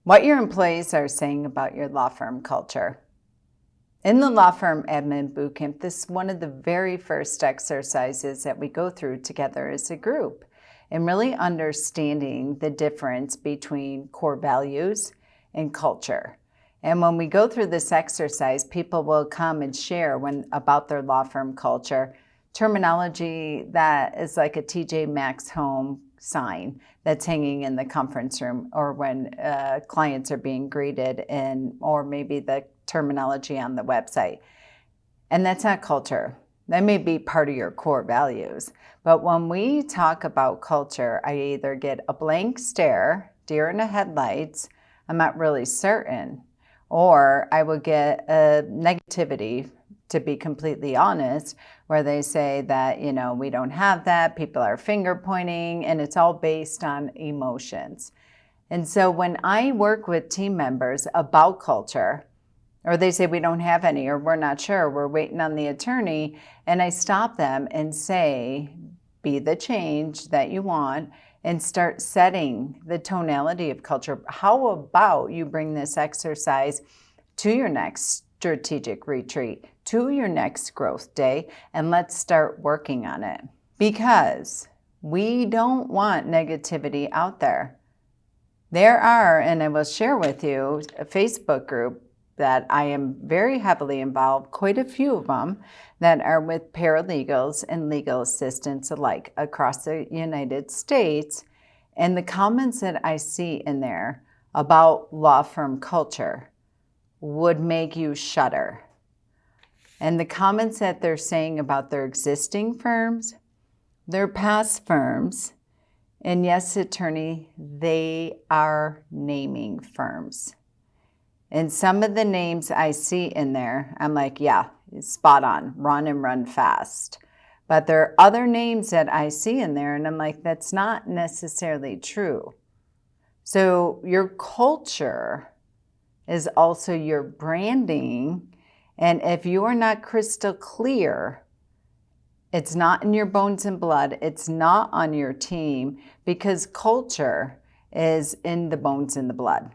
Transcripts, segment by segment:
What your employees are saying about your law firm culture. In the Law Firm Admin Bootcamp, this is one of the very first exercises that we go through together as a group, and really understanding the difference between core values and culture. And when we go through this exercise, people will come and share about their law firm culture, terminology that is like a TJ Maxx home sign that's hanging in the conference room, or when clients are being greeted, or maybe the terminology on the website. And that's not culture. That may be part of your core values. But when we talk about culture, I either get a blank stare, deer in the headlights, I'm not really certain, or I will get a negativity, to be completely honest, where they say that, we don't have that, people are finger pointing, and it's all based on emotions. And so when I work with team members about culture, or they say we don't have any, or we're not sure, we're waiting on the attorney, and I stop them and say, be the change that you want and start setting the tonality of culture. How about you bring this exercise to your next strategic retreat, to your next growth day, and let's start working on it. Because we don't want negativity out there. There are, and I will share with you, a Facebook group that I am very heavily involved, quite a few of them, that are with paralegals and legal assistants alike across the United States. And the comments that I see in there about law firm culture would make you shudder. And the comments that they're saying about their existing firms, their past firms, and yes, attorney, they are naming firms. And some of the names I see in there, I'm like, yeah, spot on, run and run fast. But there are other names that I see in there, and I'm like, that's not necessarily true. So your culture is also your branding. And if you are not crystal clear, it's not in your bones and blood, it's not on your team, because culture is in the bones and the blood.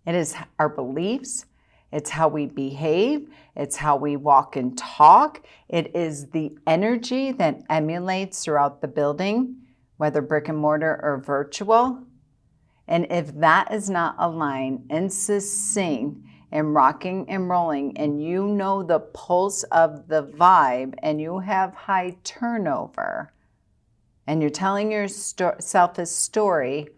It is our beliefs, it's how we behave, it's how we walk and talk. It is the energy that emulates throughout the building, whether brick and mortar or virtual. And if that is not aligned and succinct and rocking and rolling, and you know the pulse of the vibe, and you have high turnover, and you're telling yourself a story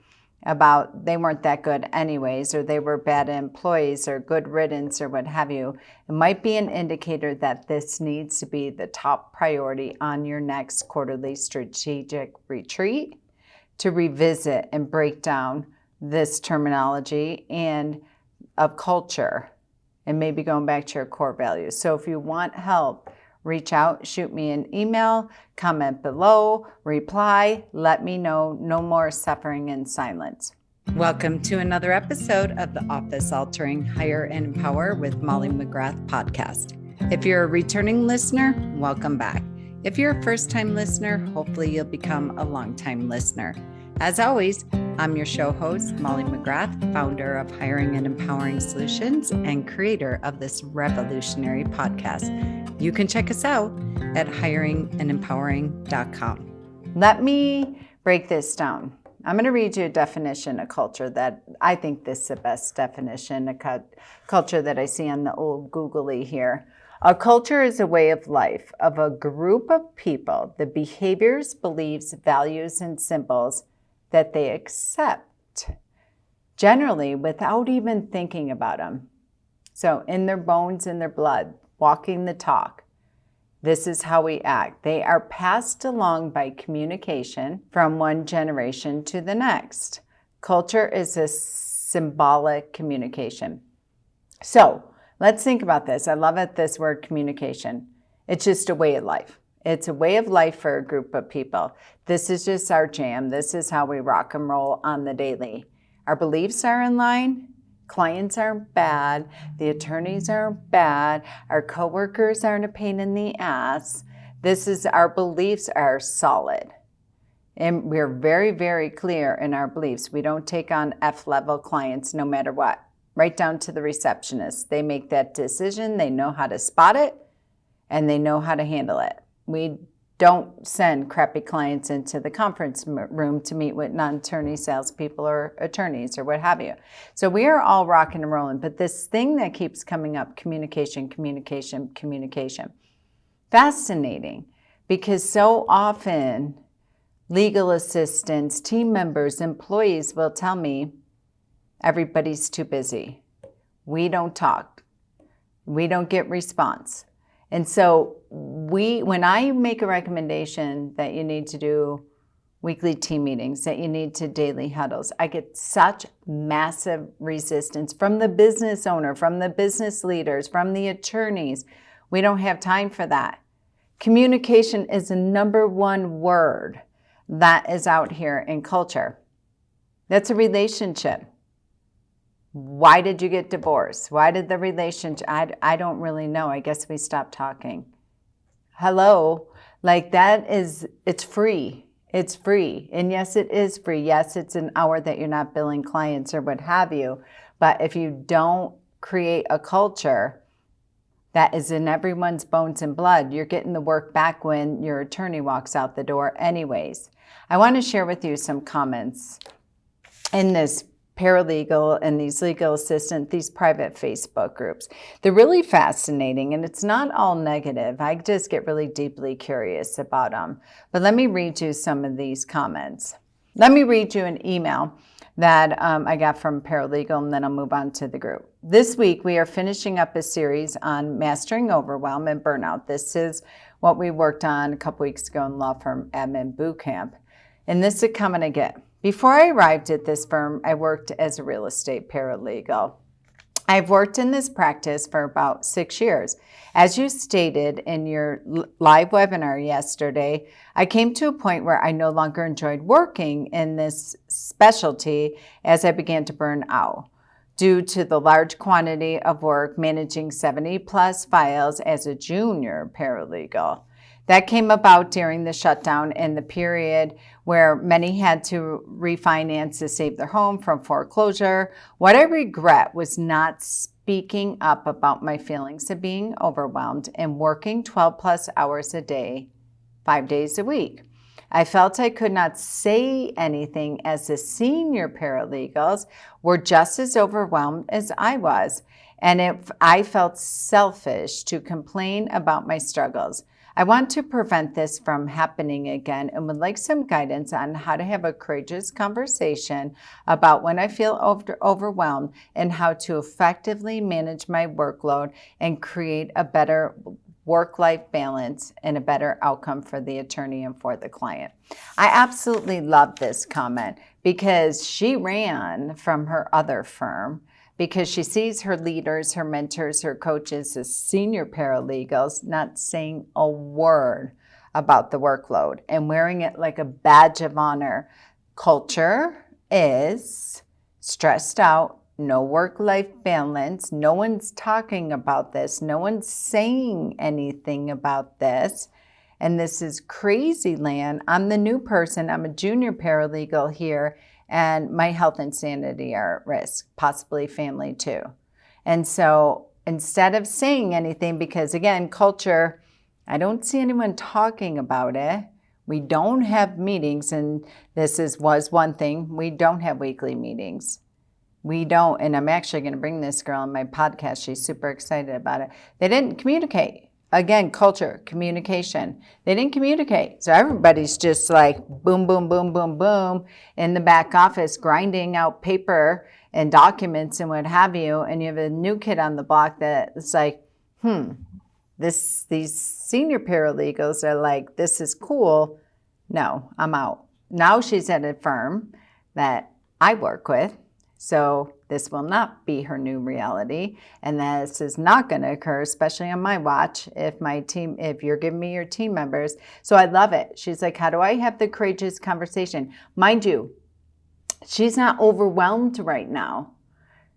about they weren't that good anyways, or they were bad employees, or good riddance, or what have you, it might be an indicator that this needs to be the top priority on your next quarterly strategic retreat, to revisit and break down this terminology and of culture, and maybe going back to your core values. So if you want help, reach out, shoot me an email, comment below, reply, let me know. No more suffering in silence. Welcome to another episode of the Office Altering Hire and Empower with Molly McGrath podcast. If you're a returning listener, welcome back. If you're a first-time listener, hopefully you'll become a long-time listener. As always, I'm your show host, Molly McGrath, founder of Hiring and Empowering Solutions and creator of this revolutionary podcast. You can check us out at hiringandempowering.com. Let me break this down. I'm going to read you a definition of culture that I think this is the best definition of culture that I see on the old Googly here. A culture is a way of life of a group of people, the behaviors, beliefs, values, and symbols that they accept, generally without even thinking about them. So in their bones, in their blood, walking the talk. This is how we act. They are passed along by communication from one generation to the next. Culture is a symbolic communication. So let's think about this. I love it, this word communication. It's just a way of life. It's a way of life for a group of people. This is just our jam. This is how we rock and roll on the daily. Our beliefs are in line. Clients aren't bad. The attorneys aren't bad. Our coworkers aren't a pain in the ass. Our beliefs are solid. And we're very, very clear in our beliefs. We don't take on F-level clients no matter what, right down to the receptionist. They make that decision. They know how to spot it, and they know how to handle it. We don't send crappy clients into the conference room to meet with non-attorney salespeople or attorneys or what have you. So we are all rocking and rolling. But this thing that keeps coming up, communication, communication, communication. Fascinating, because so often legal assistants, team members, employees will tell me, everybody's too busy. We don't talk. We don't get response. And so when I make a recommendation that you need to do weekly team meetings, that you need to daily huddles, I get such massive resistance from the business owner, from the business leaders, from the attorneys. We don't have time for that. Communication is the number one word that is out here in culture. That's a relationship. Why did you get divorced? Why did the relationship? I don't really know. I guess we stopped talking. Hello? Like that is, it's free. It's free. And yes, it is free. Yes, it's an hour that you're not billing clients or what have you. But if you don't create a culture that is in everyone's bones and blood, you're getting the work back when your attorney walks out the door anyways. I want to share with you some comments in this paralegal and these legal assistant, these private Facebook groups. They're really fascinating, and it's not all negative. I just get really deeply curious about them. But let me read you some of these comments. Let me read you an email that I got from paralegal, and then I'll move on to the group. This week, we are finishing up a series on mastering overwhelm and burnout. This is what we worked on a couple weeks ago in Law Firm Admin Bootcamp. And this is a comment I get. Before I arrived at this firm, I worked as a real estate paralegal. I've worked in this practice for about 6 years. As you stated in your live webinar yesterday, I came to a point where I no longer enjoyed working in this specialty as I began to burn out due to the large quantity of work managing 70 plus files as a junior paralegal. That came about during the shutdown and the period where many had to refinance to save their home from foreclosure. What I regret was not speaking up about my feelings of being overwhelmed and working 12 plus hours a day, 5 days a week. I felt I could not say anything as the senior paralegals were just as overwhelmed as I was, and I felt selfish to complain about my struggles. I want to prevent this from happening again and would like some guidance on how to have a courageous conversation about when I feel overwhelmed and how to effectively manage my workload and create a better work-life balance and a better outcome for the attorney and for the client. I absolutely love this comment because she ran from her other firm because she sees her leaders, her mentors, her coaches as senior paralegals not saying a word about the workload and wearing it like a badge of honor. Culture is stressed out, no work-life balance. No one's talking about this. No one's saying anything about this. And this is crazy land. I'm the new person. I'm a junior paralegal here. And my health and sanity are at risk, possibly family too. And so instead of saying anything, because again, culture, I don't see anyone talking about it. We don't have meetings, and was one thing. We don't have weekly meetings. We don't, and I'm actually going to bring this girl on my podcast. She's super excited about it. They didn't communicate. Again, culture, communication. They didn't communicate. So everybody's just like boom, boom, boom, boom, boom in the back office, grinding out paper and documents and what have you. And you have a new kid on the block that's like, these senior paralegals are like, this is cool. No, I'm out. Now she's at a firm that I work with. So this will not be her new reality, and this is not going to occur, especially on my watch, if you're giving me your team members. So I love it. She's like, how do I have the courageous conversation? Mind you, she's not overwhelmed right now.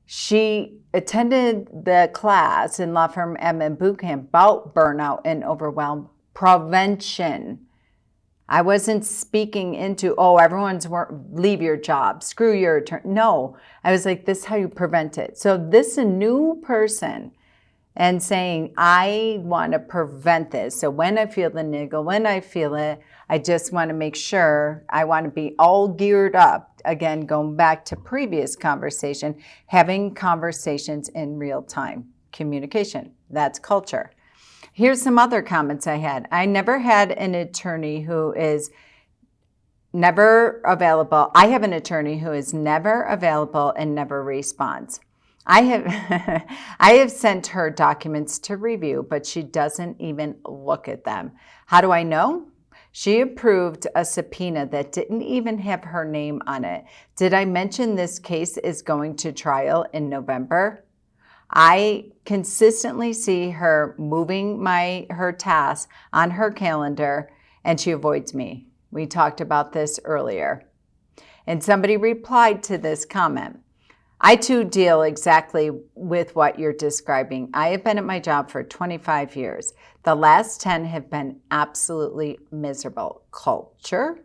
She attended the class in Law Firm Admin Bootcamp about burnout and overwhelm prevention. I wasn't speaking into, oh, leave your job, screw your attorney. No, I was like, this is how you prevent it. So this new person and saying, I want to prevent this. So when I feel the niggle, when I feel it, I just want to make sure I want to be all geared up. Again, going back to previous conversation, having conversations in real time. Communication, that's culture. Here's some other comments I had. I never had an attorney who is never available. I have an attorney who is never available and never responds. I have sent her documents to review, but she doesn't even look at them. How do I know? She approved a subpoena that didn't even have her name on it. Did I mention this case is going to trial in November? I consistently see her moving her tasks on her calendar, and she avoids me. We talked about this earlier. And somebody replied to this comment. I too deal exactly with what you're describing. I have been at my job for 25 years. The last 10 have been absolutely miserable. Culture,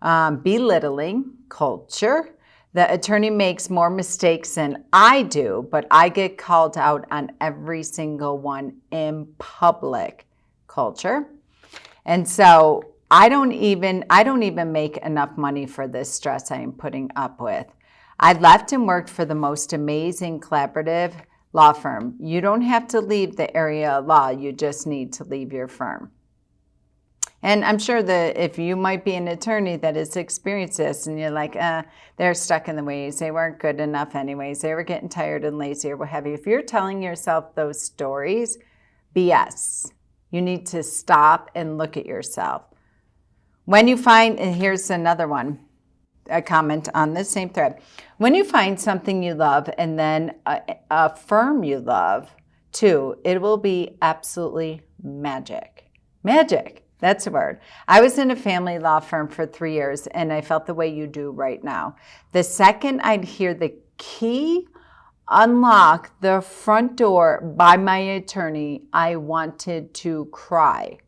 belittling, culture. The attorney makes more mistakes than I do, but I get called out on every single one in public. Culture. And so I don't even make enough money for this stress I am putting up with. I left and worked for the most amazing collaborative law firm. You don't have to leave the area of law. You just need to leave your firm. And I'm sure that if you might be an attorney that has experienced this and you're like, they're stuck in the ways, they weren't good enough anyways, they were getting tired and lazy or what have you. If you're telling yourself those stories, BS. You need to stop and look at yourself. When you find, and here's another one, a comment on this same thread. When you find something you love and then a firm you love too, it will be absolutely magic. Magic. That's the word. I was in a family law firm for 3 years, and I felt the way you do right now. The second I'd hear the key unlock the front door by my attorney, I wanted to cry.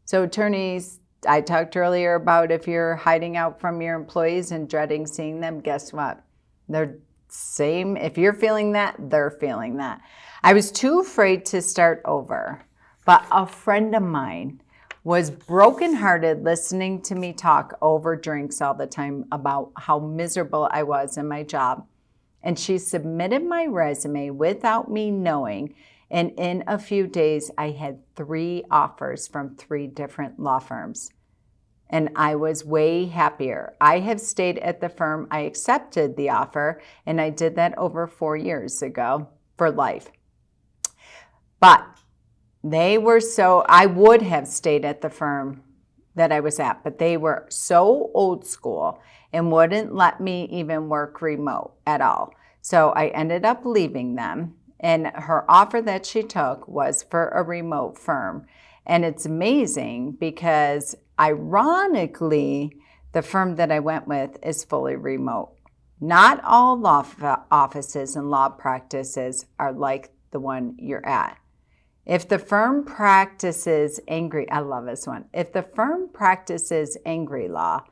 So attorneys, I talked earlier about if you're hiding out from your employees and dreading seeing them, guess what? They're same. If you're feeling that, they're feeling that. I was too afraid to start over, but a friend of mine was brokenhearted listening to me talk over drinks all the time about how miserable I was in my job. And she submitted my resume without me knowing. And in a few days, I had 3 offers from 3 different law firms. And I was way happier. I have stayed at the firm. I accepted the offer, and I did that over 4 years ago for life. But I would have stayed at the firm that I was at, but they were so old school and wouldn't let me even work remote at all. So I ended up leaving them, and her offer that she took was for a remote firm. And it's amazing because ironically, the firm that I went with is fully remote. Not all law offices and law practices are like the one you're at. If the firm practices I love this one. If the firm practices angry law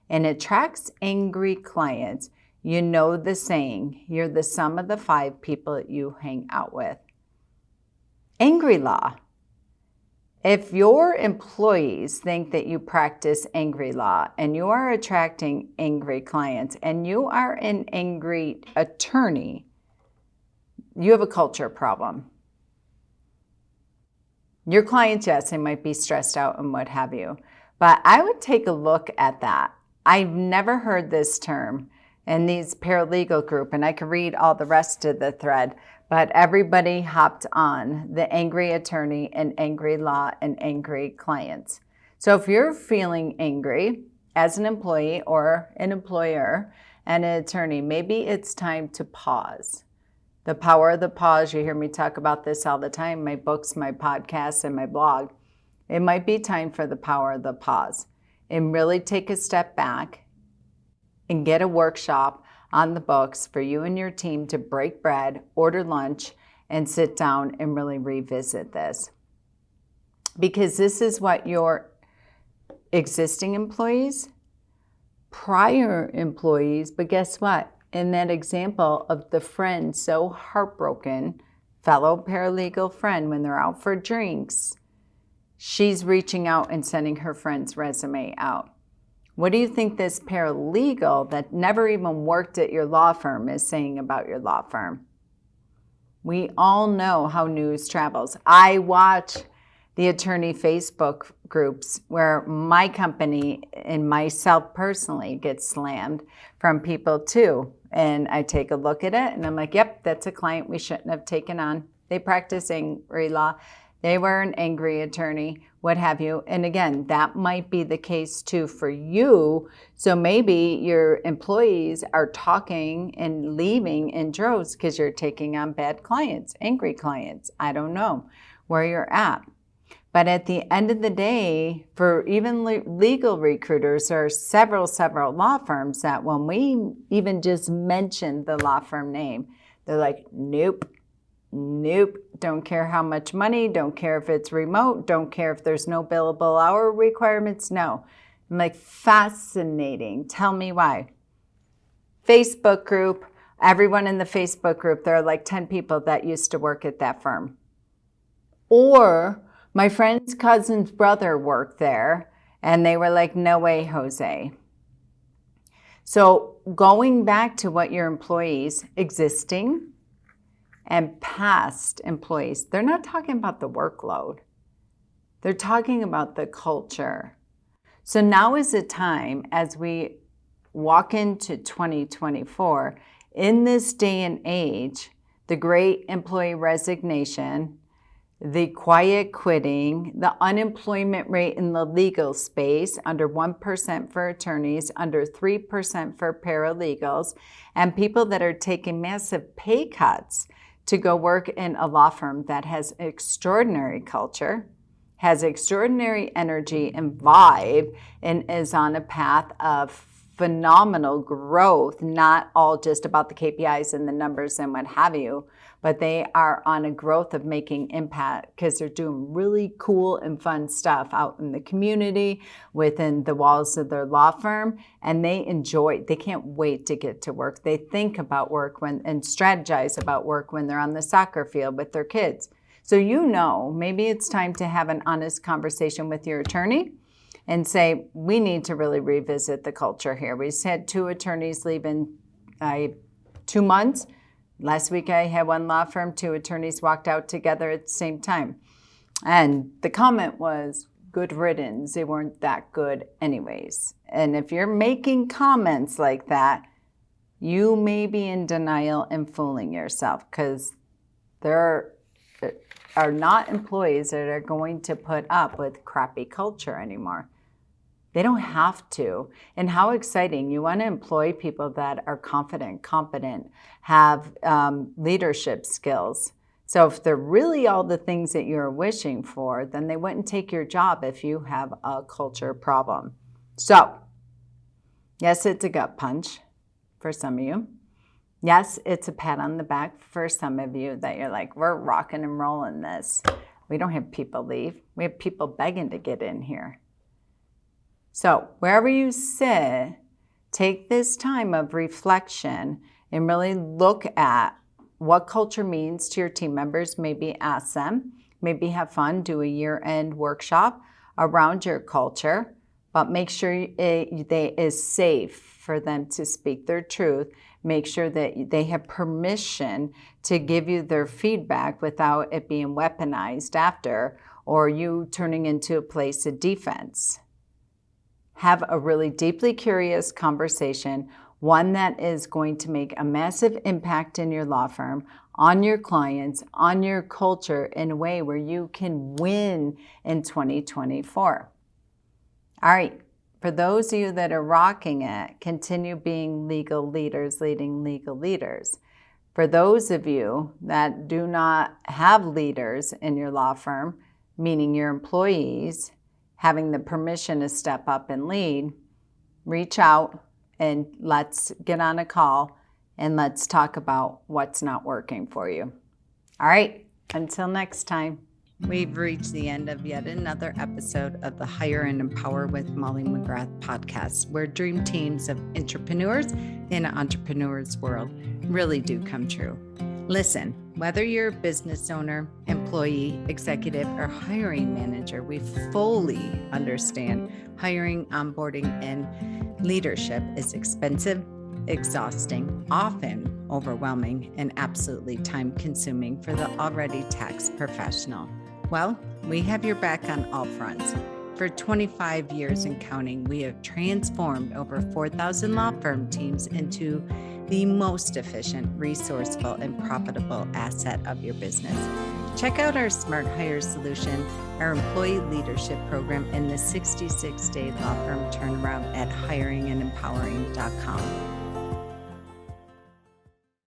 and attracts angry clients, you know the saying, you're the sum of the 5 people that you hang out with. Angry law. If your employees think that you practice angry law and you are attracting angry clients and you are an angry attorney, you have a culture problem. Your clients, yes, they might be stressed out and what have you, but I would take a look at that. I've never heard this term in these paralegal group, and I could read all the rest of the thread, but everybody hopped on the angry attorney and angry law and angry clients. So if you're feeling angry as an employee or an employer and an attorney, maybe it's time to pause. The power of the pause, you hear me talk about this all the time, my books, my podcasts, and my blog. It might be time for the power of the pause and really take a step back and get a workshop on the books for you and your team to break bread, order lunch, and sit down and really revisit this. Because this is what your existing employees, prior employees, but guess what? In that example of the friend so heartbroken, fellow paralegal friend, when they're out for drinks, she's reaching out and sending her friend's resume out. What do you think this paralegal that never even worked at your law firm is saying about your law firm? We all know how news travels. I watch the attorney Facebook groups where my company and myself personally get slammed from people too. And I take a look at it and I'm like, yep, that's a client we shouldn't have taken on. They practice angry law. They were an angry attorney, what have you. And again, that might be the case too for you. So maybe your employees are talking and leaving in droves because you're taking on bad clients, angry clients. I don't know where you're at. But at the end of the day, for even legal recruiters, there are several law firms that when we even just mention the law firm name, they're like, nope. Don't care how much money, don't care if it's remote, don't care if there's no billable hour requirements. No. I'm like, fascinating. Tell me why. Facebook group, everyone in the Facebook group, there are like 10 people that used to work at that firm. Or my friend's cousin's brother worked there and they were like, no way, Jose. So going back to what your employees, existing and past employees, they're not talking about the workload. They're talking about the culture. So now is the time as we walk into 2024, in this day and age, the great employee resignation, the quiet quitting, the unemployment rate in the legal space, under 1% for attorneys, under 3% for paralegals, and people that are taking massive pay cuts to go work in a law firm that has extraordinary culture, has extraordinary energy and vibe, and is on a path of phenomenal growth, not all just about the KPIs and the numbers and what have you, but they are on a growth of making impact because they're doing really cool and fun stuff out in the community, within the walls of their law firm, and they can't wait to get to work. They think about work and strategize about work when they're on the soccer field with their kids. So maybe it's time to have an honest conversation with your attorney and say, we need to really revisit the culture here. We just had 2 attorneys leave in 2 months. Last week I had one law firm, 2 attorneys walked out together at the same time. And the comment was, good riddance. They weren't that good anyways. And if you're making comments like that, you may be in denial and fooling yourself, because there are not employees that are going to put up with crappy culture anymore. They don't have to. And how exciting. You want to employ people that are confident, competent, have leadership skills. So if they're really all the things that you're wishing for, then they wouldn't take your job if you have a culture problem. So, yes, it's a gut punch for some of you. Yes, it's a pat on the back for some of you that you're like, we're rocking and rolling this. We don't have people leave. We have people begging to get in here. So wherever you sit, take this time of reflection and really look at what culture means to your team members. Maybe ask them, maybe have fun, do a year-end workshop around your culture, but make sure it is safe for them to speak their truth. Make sure that they have permission to give you their feedback without it being weaponized after, or you turning into a place of defense. Have a really deeply curious conversation, one that is going to make a massive impact in your law firm, on your clients, on your culture, in a way where you can win in 2024. All right, for those of you that are rocking it, continue being legal leaders, leading legal leaders. For those of you that do not have leaders in your law firm, meaning your employees, having the permission to step up and lead, reach out and let's get on a call and let's talk about what's not working for you. All right, until next time. We've reached the end of yet another episode of the Hire and Empower with Molly McGrath podcast, where dream teams of entrepreneurs in an entrepreneur's world really do come true. Listen, whether you're a business owner, employee, executive, or hiring manager, we fully understand hiring, onboarding, and leadership is expensive, exhausting, often overwhelming, and absolutely time-consuming for the already taxed professional. Well, we have your back on all fronts. For 25 years and counting, we have transformed over 4,000 law firm teams into the most efficient, resourceful, and profitable asset of your business. Check out our Smart Hire solution, our employee leadership program, and the 66-day law firm turnaround at hiringandempowering.com.